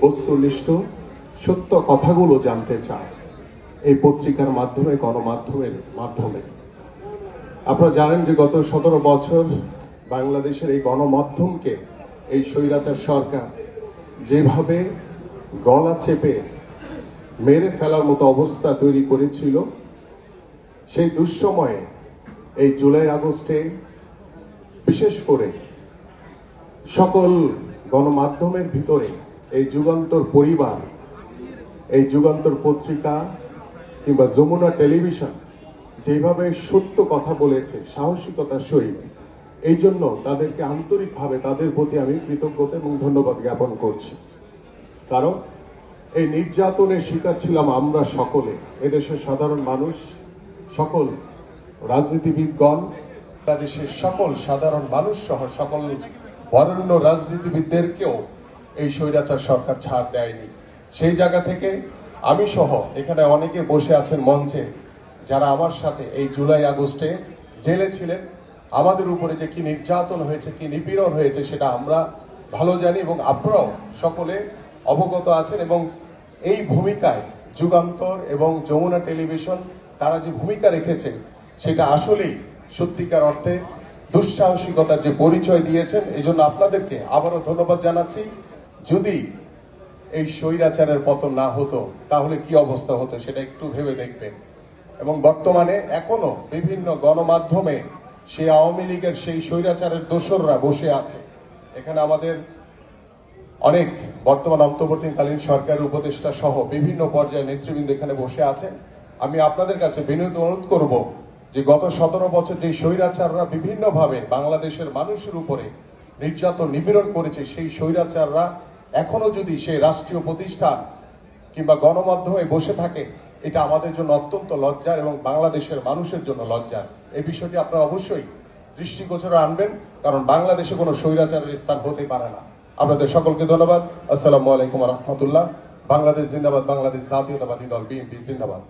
বস্তুনিষ্ঠ সত্য কথাগুলো জানতে চায় এই পত্রিকার মাধ্যমে, গণমাধ্যমের মাধ্যমে। আপনারা জানেন যে গত 17 বছর বাংলাদেশের এই গণমাধ্যমকে এই স্বৈরাচার সরকার যেভাবে গলা চেপে মেরে ফেলার মতো অবস্থা তৈরি করেছিল, সেই দুঃসময়ে এই জুলাই আগস্টে বিশেষ করে সকল গণমাধ্যমের ভিতরে এই যুগান্তর পরিবার, এই যুগান্তর পত্রিকা কিংবা যমুনা টেলিভিশন যেভাবে সত্য কথা বলেছে সাহসিকতার সহিত, এই জন্য তাদেরকে আন্তরিকভাবে তাদের প্রতি আমি কৃতজ্ঞতা এবং ধন্যবাদ জ্ঞাপন করছি। কারণ এই নির্যাতনের শিকার ছিলাম আমরা সকলে, এদেশের সাধারণ মানুষ, সকল রাজনীতিবিদগণ, বাংলাদেশের সকল সাধারণ মানুষ সহ সকল বরেণ্য রাজনীতিবিদদেরকেও এই স্বৈরাচার সরকার ছাড় দেয়নি। সেই জায়গা থেকে আমি সহ এখানে অনেকে বসে আছেন মঞ্চে, যারা আমার সাথে এই জুলাই আগস্টে জেলে ছিলেন, আমাদের উপরে যে কি নির্যাতন হয়েছে, কি নিপীড়ন হয়েছে সেটা আমরা ভালো জানি এবং আপনারাও সকলে অবগত আছেন। এবং এই ভূমিকায় যুগান্তর এবং যমুনা টেলিভিশন তারা যে ভূমিকা রেখেছে সেটা আসলেই সত্যিকার অর্থে দুঃসাহসিকতার যে পরিচয় দিয়েছেন, এই জন্য আপনাদেরকে আবারও ধন্যবাদ জানাচ্ছি। যদি এই স্বৈরাচারের পতন না হতো তাহলে কি অবস্থা হতো সেটা একটু ভেবে দেখবেন। এবং বর্তমানে এখনো বিভিন্ন গণমাধ্যমে সেই আওয়ামী লীগের সেই স্বৈরাচারের দোসররা বসে আছে। এখানে আমাদের অনেক বর্তমান অন্তর্বর্তীকালীন সরকারের উপদেষ্টা সহ বিভিন্ন পর্যায়ে নেতৃবৃন্দ এখানে বসে আছেন। আমি আপনাদের কাছে বিনীত অনুরোধ করব যে গত 17 বছর যে স্বৈরাচাররা বিভিন্নভাবে বাংলাদেশের মানুষের উপরে নির্যাতন নিপীড়ন করেছে, সেই স্বৈরাচাররা এখনো যদি সেই রাষ্ট্রীয় প্রতিষ্ঠান কিংবা গণমাধ্যমে বসে থাকে, এটা আমাদের জন্য অত্যন্ত লজ্জার এবং বাংলাদেশের মানুষের জন্য লজ্জার। এই বিষয়টি আপনারা অবশ্যই দৃষ্টিগোচরে আনবেন, কারণ বাংলাদেশে কোনো স্বৈরাচারের স্থান হতে পারে না। আপনাদের সকলকে ধন্যবাদ। আসসালামু আলাইকুম রহমতুল্লাহ। বাংলাদেশ জিন্দাবাদ, বাংলাদেশ জাতীয়তাবাদী দল বিএনপি জিন্দাবাদ।